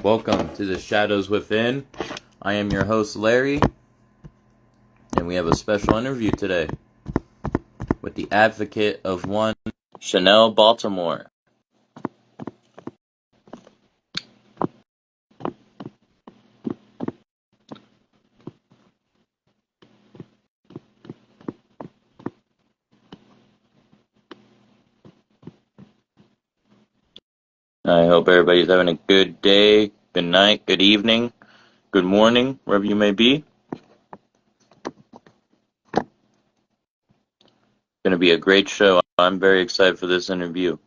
Welcome to the Shadows Within. I am your host, Larry, and we have a special interview today with the advocate of one, Chanel Baltimore. I hope everybody's having a good day, good night, good evening, good morning, wherever you may be. Going to be a great show. I'm very excited for this interview.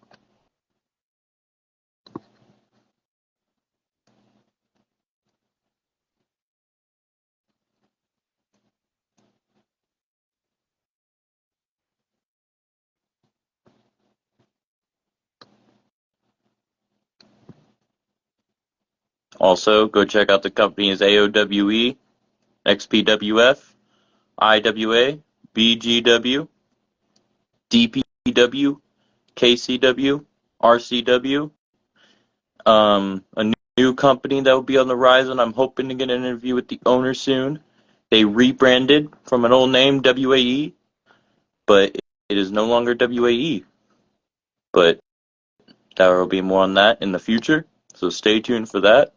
Also, go check out the companies AOWE, XPWF, IWA, BGW, DPW, KCW, RCW. A new company that will be on the rise, and I'm hoping to get an interview with the owner soon. They rebranded from an old name, WAE, but it is no longer WAE. But there will be more on that in the future, so stay tuned for that.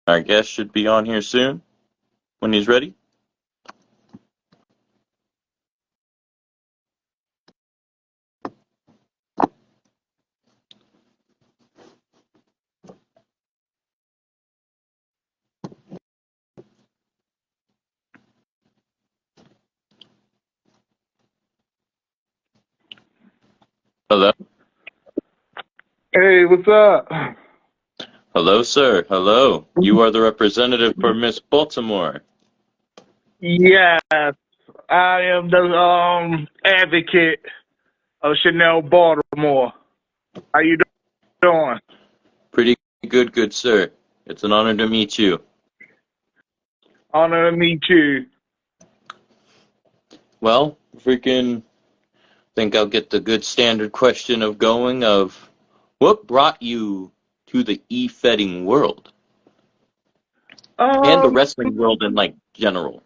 Our guest should be on here soon when he's ready. Hello? Hey, what's up? Hello, sir. Hello. You are the representative for Miss Baltimore. Yes, I am the advocate of Chanel Baltimore. How you doing? Pretty good, sir. It's an honor to meet you. Honor to meet you. Well, think I'll get the good standard question of going of what brought you to the e-fetting world and the Um, wrestling world in general.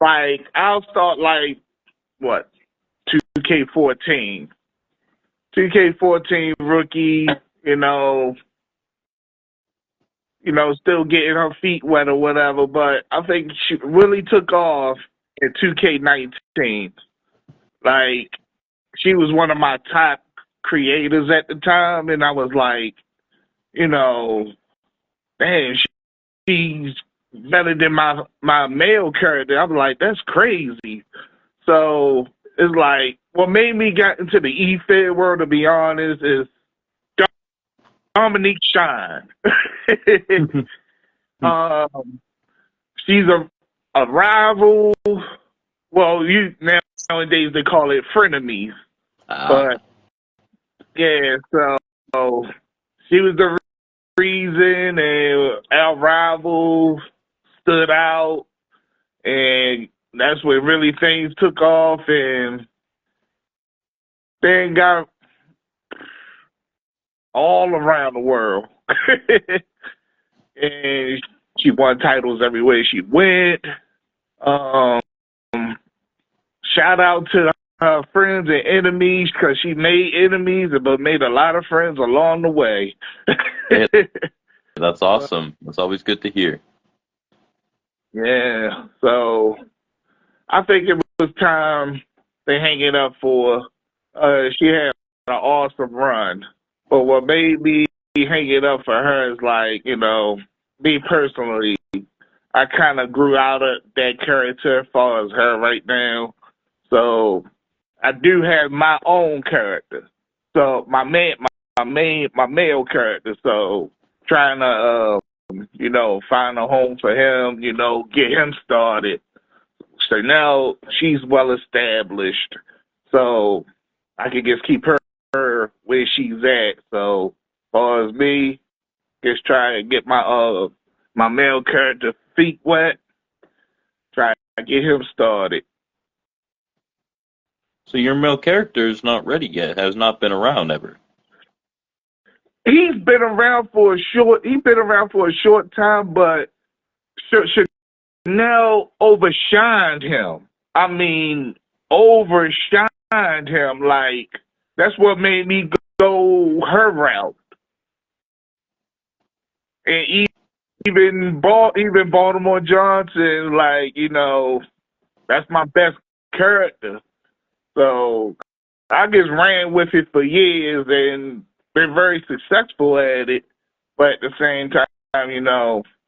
like I'll start like what 2K14, 2K14 rookie. Still getting her feet wet or whatever. But I think she really took off in 2K19. Like, she was one of my top creators at the time, and I was like, man, she's better than my male character. I'm like, that's crazy. So it's like, what made me get into the E-Fed world, to be honest, is Dominique Shine. She's a rival. Well, nowadays they call it frenemies. But yeah, so she was the reason, and our rivals stood out, and that's where really things took off, and then got all around the world. And she won titles everywhere she went. Shout out to her friends and enemies, because she made enemies but made a lot of friends along the way. Yeah, that's awesome. That's always good to hear. Yeah, so I think it was time to hang it up for she had an awesome run. But what made me hang it up for her is me personally, I kind of grew out of that character as far as her right now. So I do have my own character. So my male character. So trying to find a home for him, get him started. So now she's well established. So I can just keep her where she's at. So as far as me, just try to get my male character feet wet. Try to get him started. So your male character is not ready yet, has not been around ever. he's been around for a short time, but Chanel overshined him. I mean, overshined him. Like, that's what made me go her route. And even Baltimore Johnson, like, that's my best character. So I just ran with it for years and been very successful at it. But at the same time,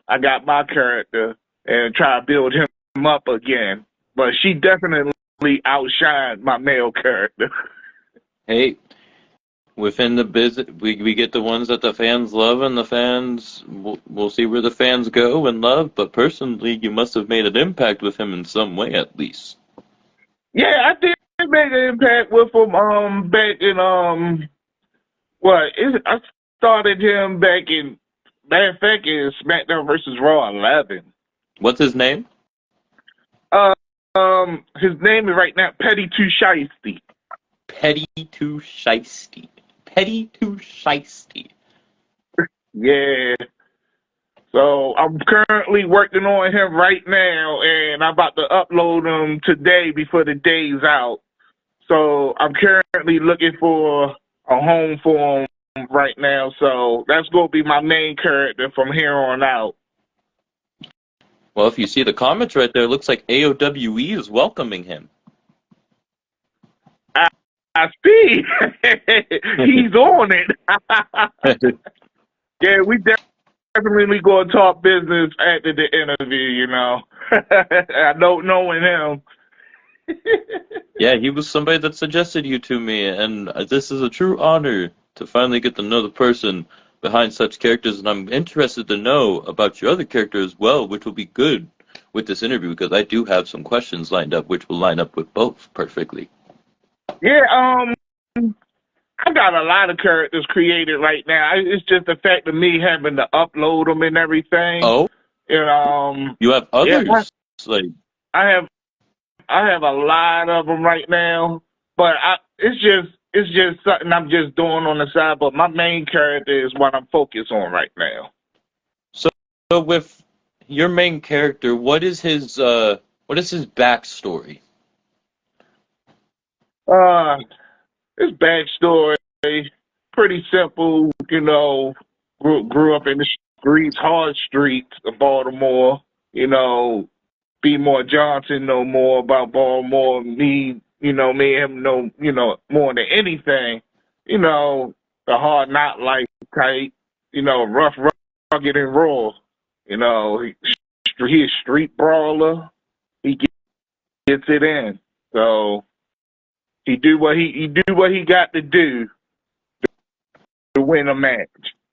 I got my character and try to build him up again. But she definitely outshined my male character. Hey, within the business, we get the ones that the fans love, and the fans, we'll see where the fans go and love. But personally, you must have made an impact with him in some way, at least. Yeah, I did make an impact with him back in I started him back in SmackDown versus Raw 11. What's his name? His name is right now Petty Too Shiesty. Petty Too Shiesty. Petty Too Shiesty. Yeah. So I'm currently working on him right now, and I'm about to upload him today before the day's out. So I'm currently looking for a home for him right now. So that's going to be my main character from here on out. Well, if you see the comments right there, it looks like AOWE is welcoming him. I see. He's on it. Yeah, we definitely going to talk business after the interview, I don't know him. Yeah, he was somebody that suggested you to me, and this is a true honor to finally get to know the person behind such characters, and I'm interested to know about your other character as well, which will be good with this interview, because I do have some questions lined up, which will line up with both perfectly. Yeah, I got a lot of characters created right now. It's just the fact of me having to upload them and everything. Oh? You have others? Yeah, I have a lot of them right now, but it's just something I'm just doing on the side. But my main character is what I'm focused on right now. So with your main character, what is his backstory? His backstory pretty simple. Grew up in the streets, hard streets of Baltimore. B. More Johnson know more about Baltimore. Me and him know, more than anything. The hard knock life type, rough, rugged, and raw. He's a street brawler. He gets it in. So he do what he got to do to win a match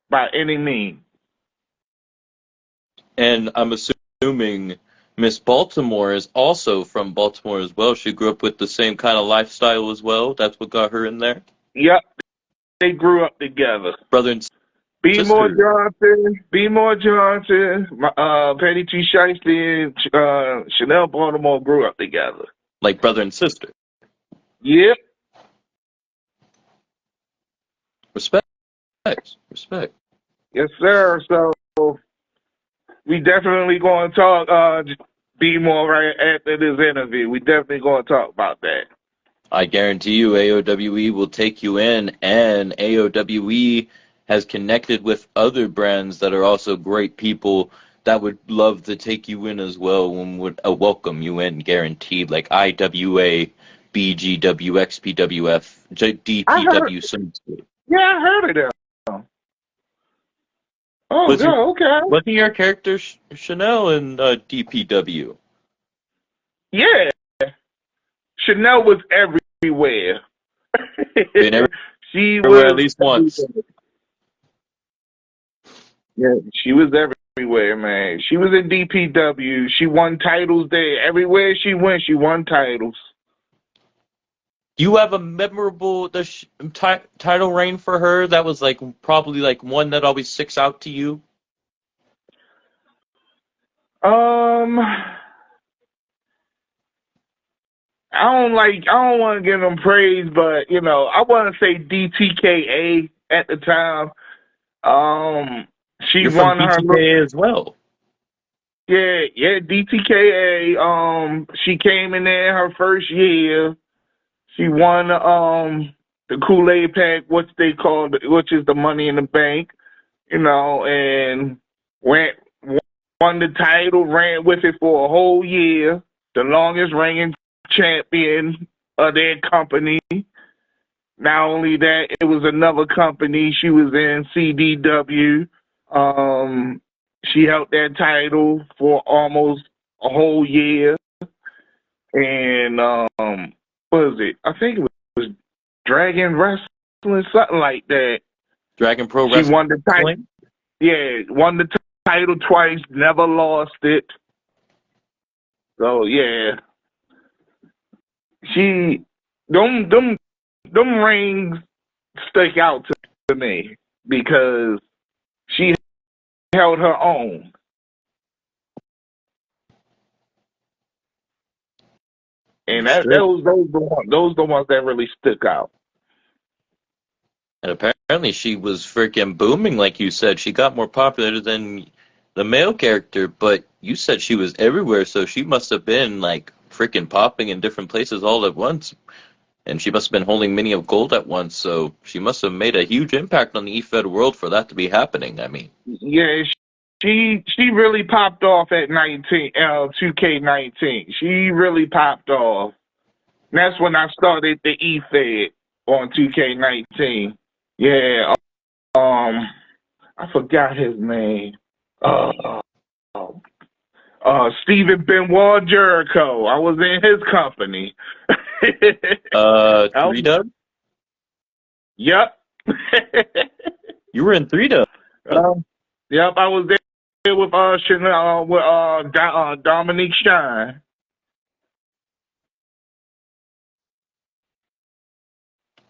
by any means. And I'm assuming Miss Baltimore is also from Baltimore as well. She grew up with the same kind of lifestyle as well. That's what got her in there. Yep, they grew up together. Brother and B. sister. More Johnson, Petty T. Shiesty, and Chanel Baltimore grew up together. Like brother and sister. Yep. Respect. Yes, sir. So we definitely going to talk B. More right after this interview. We definitely going to talk about that. I guarantee you AOWE will take you in, and AOWE has connected with other brands that are also great people that would love to take you in as well and would welcome you in, guaranteed, like IWA, BGW, XPWF, DPW. Yeah, I heard of them. Oh, yeah, okay. Wasn't your character Chanel in DPW? Yeah. Chanel was everywhere. She was at least once. Yeah, she was everywhere, man. She was in DPW. She won titles there. Everywhere she went, she won titles. You have a memorable title reign for her that was probably one that always sticks out to you? I don't want to give them praise, but I want to say DTKA at the time. She You're from won her look. BTK as well. Yeah, DTKA. She came in there her first year. She won the Kool-Aid pack, which is the Money in the Bank, and went won the title, ran with it for a whole year, the longest reigning champion of their company. Not only that, it was another company. She was in CDW. She held that title for almost a whole year. And what was it? I think it was Dragon Wrestling, something like that. Dragon Pro She Wrestling. won the title. Yeah, won the title twice, never lost it. So yeah, she them rings stick out to me because she held her own. And those the ones that really stuck out. And apparently she was freaking booming, like you said. She got more popular than the male character, but you said she was everywhere, so she must have been like freaking popping in different places all at once. And she must have been holding Mini of Gold at once, so she must have made a huge impact on the eFed world for that to be happening. I mean, Yeah, she really popped off at 2K19. She really popped off. And that's when I started the eFed on 2K19. Yeah, I forgot his name. Stephen Benoit Jericho. I was in his company. 3-Dub? Yep. You were in 3-Dub. Yep, I was there with Dominique Shine.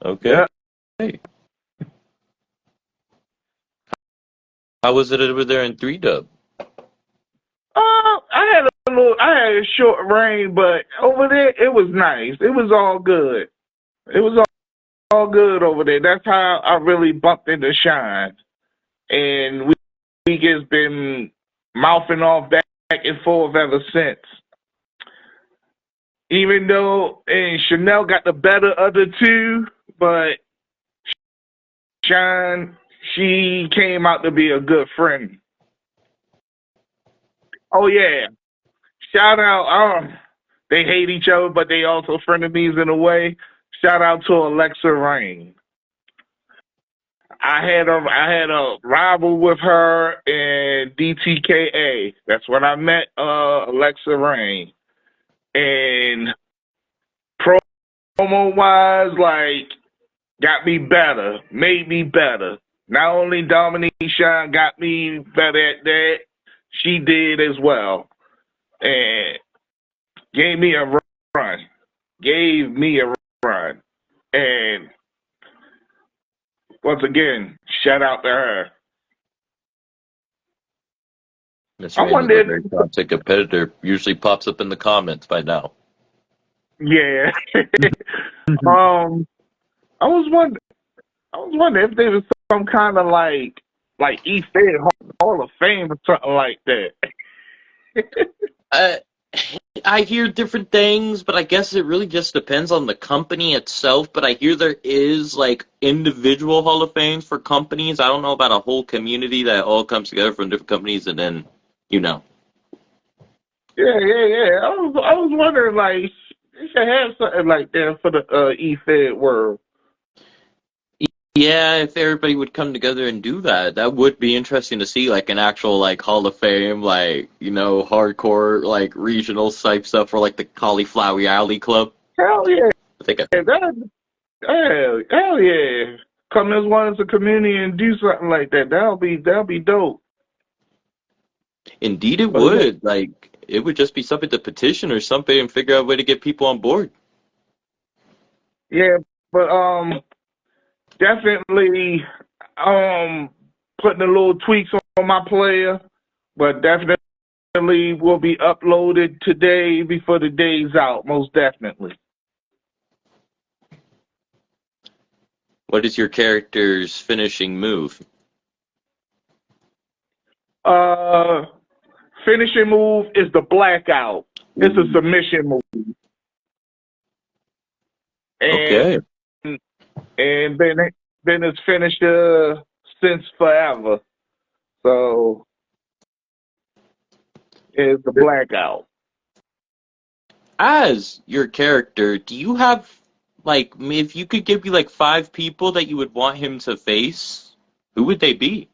Okay. Yep. Hey. How was it over there in 3-Dub? I had a short reign, but over there it was nice. It was all good. It was all good over there. That's how I really bumped into Shine, and we just been mouthing off back and forth ever since. Even though Chanel got the better of the two, but Shine, she came out to be a good friend. Oh yeah, shout out. They hate each other, but they also frenemies in a way. Shout out to Alexa Rain. I had a rival with her in DTKA. That's when I met Alexa Rain. And promo wise, like, got me better, made me better. Not only Dominique Shine got me better at that, she did as well. And gave me a run. Gave me a run. And once again, shout out to her. Miss I Rain is a wondered. very toxic competitor. Usually pops up in the comments by now. Yeah. I was wondering if there was some kind of like eFed Hall of Fame or something like that. I hear different things, but I guess it really just depends on the company itself. But I hear there is like individual Hall of Fames for companies. I don't know about a whole community that all comes together from different companies and then, you know. Yeah. I was wondering, like, they should have something like that for the eFed world. Yeah, if everybody would come together and do that, that would be interesting to see, like an actual like Hall of Fame, like, you know, hardcore like regional type stuff for like the Cauliflower Alley Club. Hell yeah. I think Hell yeah. Come as one as a community and do something like that. That'll be dope. indeed it But would. Like it would just be something to petition or something and figure out a way to get people on board. yeah, but definitely putting a little tweaks on my player, but definitely will be uploaded today before the day's out, most definitely. What is your character's finishing move? Uh, finishing move is the blackout. It's a submission move, and Okay. then it's finisher since forever. So it's the blackout. As your character, do you have like if you could give me like 5 people that you would want him to face, who would they be?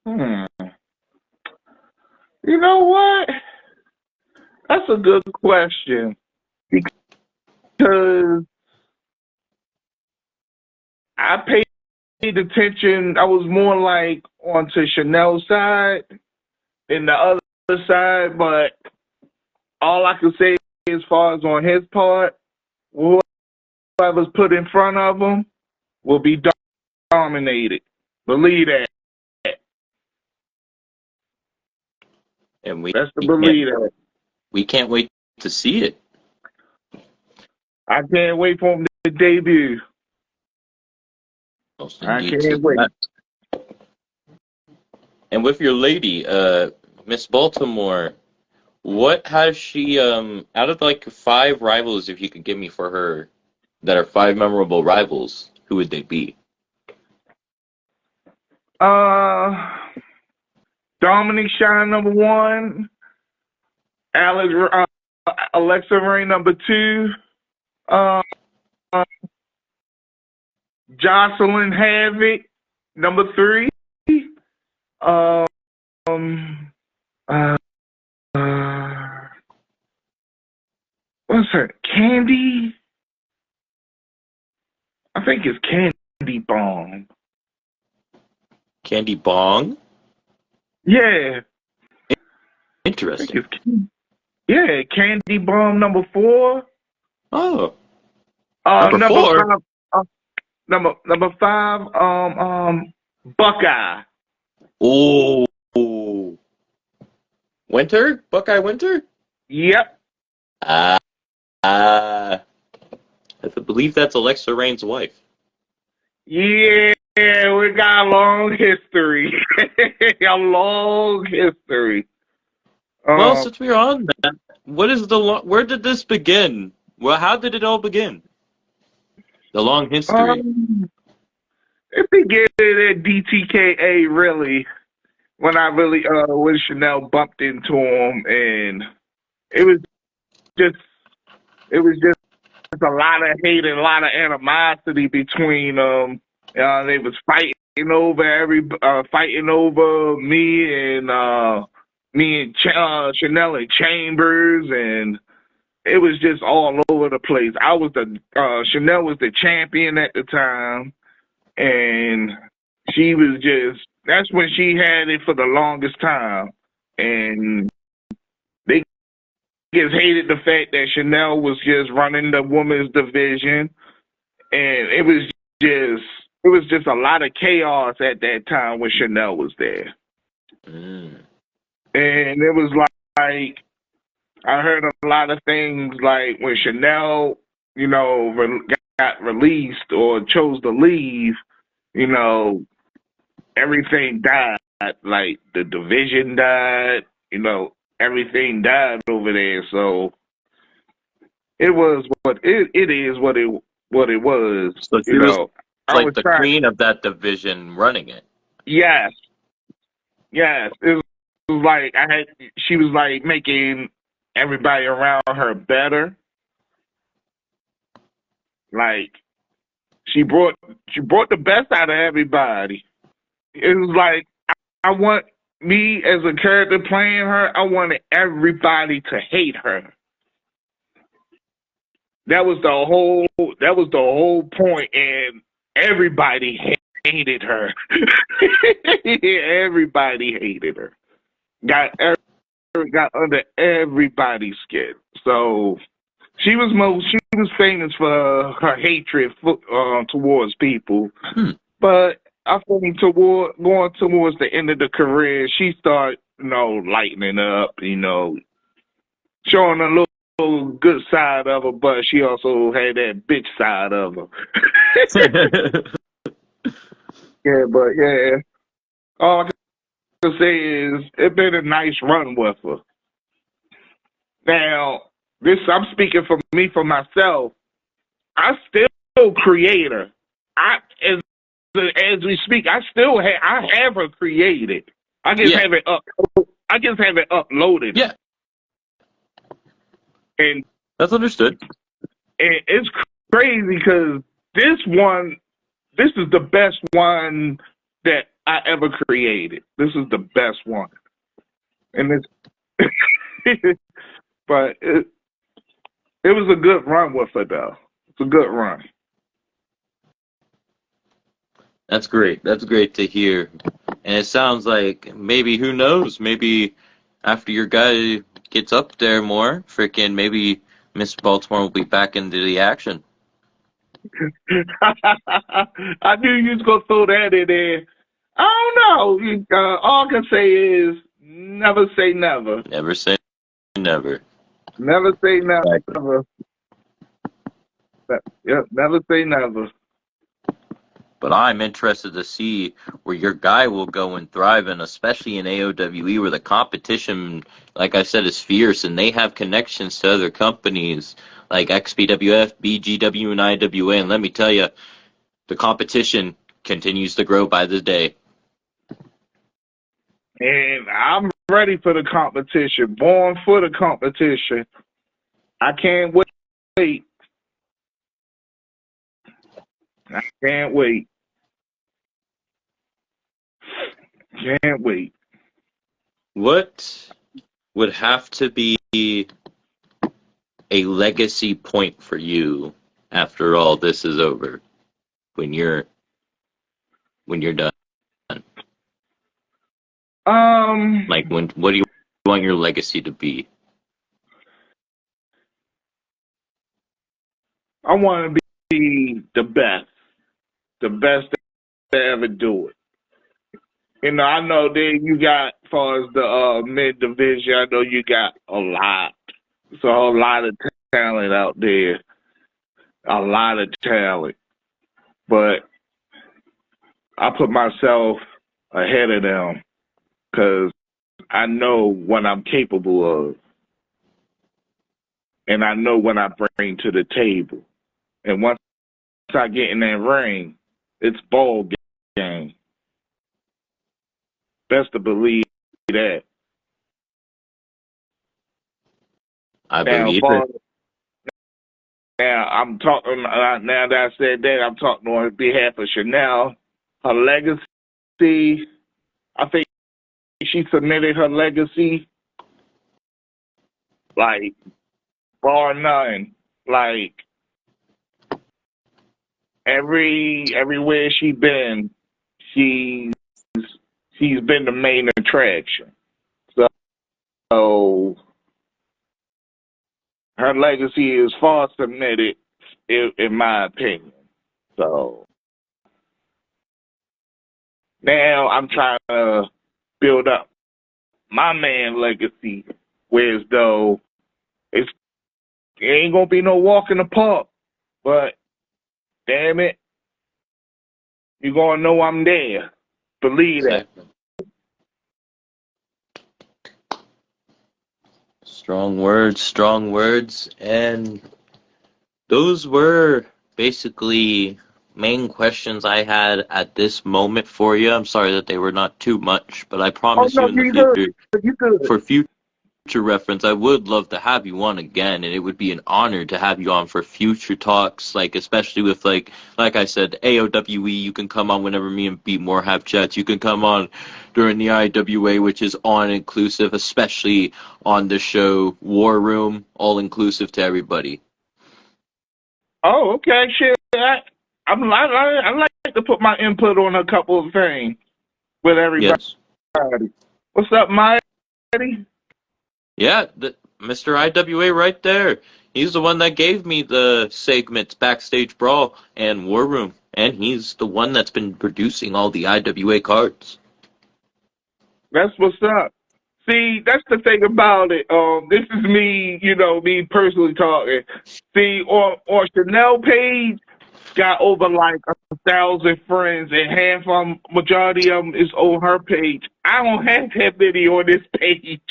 Hmm. You know what? That's a good question because I paid attention. I was more like onto Chanel's side than the other side, but all I can say as far as on his part, whoever's put in front of him will be dominated. Believe that. And we, That's the we can't believe that. we can't wait to see it. I can't wait for him to debut. Most I indeed to can't wait. that. And with your lady, Miss Baltimore, what has she out of like 5 rivals, if you could give me for her that are 5 memorable rivals, who would they be? Uh, Dominic Shine number 1, Alexa Ray number 2, uh, Jocelyn Havoc number 3, um, uh, what's her Candy? I think it's Candy Bomb. Candy Bong? Yeah, I think Interesting. it's Candy Bomb number 4. Oh, number Number 4? 5. Number 5. Buckeye. Oh, Winter? Buckeye Winter? Yep. Ah, I believe that's Alexa Rain's wife. Yeah, we got a long history. A long history. Well, Um, since we're on that, where did this begin? Well, how did it all begin? The long history. it began at DTKA really when I really when Chanel bumped into him, and it was just a lot of hate and a lot of animosity between them. They was fighting over me and Chanel and Chambers, and it was just all over the place. Chanel was the champion at the time, and she was that's when she had it for the longest time, and they just hated the fact that Chanel was just running the women's division, and it was just a lot of chaos at that time when Chanel was there. Mm. And it was like I heard a lot of things like when Chanel, got released or chose to leave, you know, everything died. Like the division died, everything died over there. So it was it is what it was. So she was I like was the trying. queen of that division running it. Yes, yes. It was like she was like making everybody around her better. Like she brought the best out of everybody. It was like I want me as a character playing her. I wanted everybody to hate her. That was the whole point, and everybody hated her. Everybody hated her. Got under everybody's skin. So she was famous for her hatred towards people. Hmm. But I think going towards the end of the career, she started, lightening up, showing a little good side of her, but she also had that bitch side of her. Yeah, but yeah. All I can say is it's been a nice run with her. Now, I'm speaking for me, for myself. I still create her. As we speak, I have her created. I just Yeah. have it up. I just have it uploaded. Yeah. And That's understood. it's crazy because this is the best one that I ever created. This is the best one. And it's but it was a good run with her though. It's a good run. That's great. That's great to hear. And it sounds like maybe, who knows, maybe after your guy gets up there more, freaking maybe Miss Baltimore will be back into the action. I knew you was gonna throw that in there. I don't know. All I can say is never say never. Never say never. Never say Exactly. never. Yep, never say never. But I'm interested to see where your guy will go and thrive, and especially in AOWE, where the competition, like I said, is fierce, and they have connections to other companies like XPWF, BGW, and IWA. And let me tell you, the competition continues to grow by the day. And I'm ready for the competition. Born for the competition. I can't wait. I can't wait. Can't wait. What would have to be a legacy point for you after all this is over, when you're done? Like, what do you want your legacy to be? I want to be the best to ever do it. You know, I know that you got, as far as the mid division, I know you got a lot. It's a whole lot of talent out there. A lot of talent. But I put myself ahead of them because I know what I'm capable of. And I know what I bring to the table. And once I get in that ring, it's ball game. Best to believe that. I Now, believe it. now I'm talking. Now that I said that, I'm talking on behalf of Chanel. Her legacy. I think she submitted her legacy, like bar none. Like everywhere she been, she's been the main attraction. So her legacy is far submitted, in my opinion. So now I'm trying to build up my man legacy, whereas though it ain't gonna be no walk in the park, but damn it, you gonna know I'm there. Believe that. Exactly. Strong words, and those were basically main questions I had at this moment for you. I'm sorry that they were not too much, but I Oh promise no, you in the you good. future, You good. for future reference, I would love to have you on again, and it would be an honor to have you on for future talks, like especially with like I said, AOWE. You can come on whenever me and Beatmore have chats. You can come on during the IWA, which is all inclusive, especially on the show War Room, all inclusive to everybody. Oh, okay, shit. I like to put my input on a couple of things with everybody. Yes. What's up, Mighty? Yeah, Mr. IWA right there. He's the one that gave me the segments Backstage Brawl and War Room, and he's the one that's been producing all the IWA cards. That's what's up. See, that's the thing about it. This is me, me personally talking. See, on Chanel page, got over like 1,000 friends, and half of them, majority of them is on her page. I don't have that many on this page.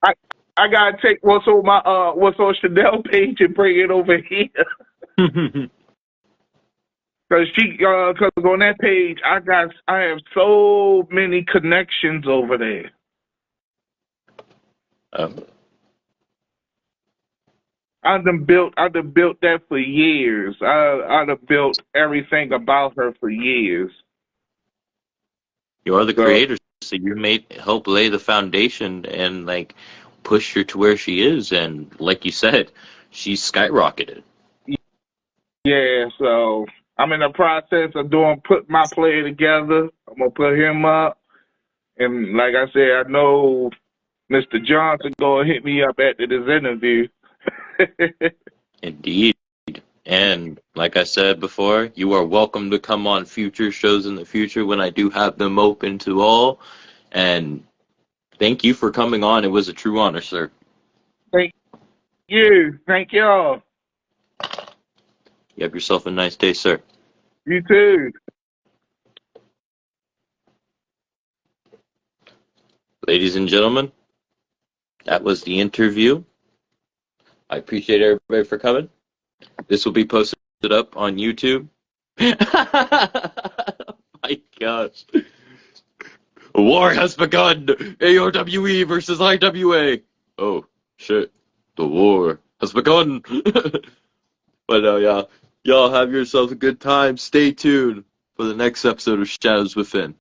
I I gotta take what's on Chanel page and bring it over here. Cause on that page I have so many connections over there. um, I done built that for years. I done built everything about her for years. you are the So creator, so you may help lay the foundation and like push her to where she is, and like you said, she's skyrocketed. yeah, so I'm in the process of put my player together. I'm gonna put him up, and like I said, I know Mr. Johnson gonna hit me up after this interview. Indeed. And like I said before, you are welcome to come on future shows in the future when I do have them open to all. And thank you for coming on. It was a true honor, sir. Thank y'all. You have yourself a nice day, sir. You too. Ladies and gentlemen, that was the interview. I appreciate everybody for coming. This will be posted up on YouTube. My gosh. A war has begun! AOWE versus IWA! Oh, shit. The war has begun! But yeah, y'all have yourselves a good time. Stay tuned for the next episode of Shadows Within.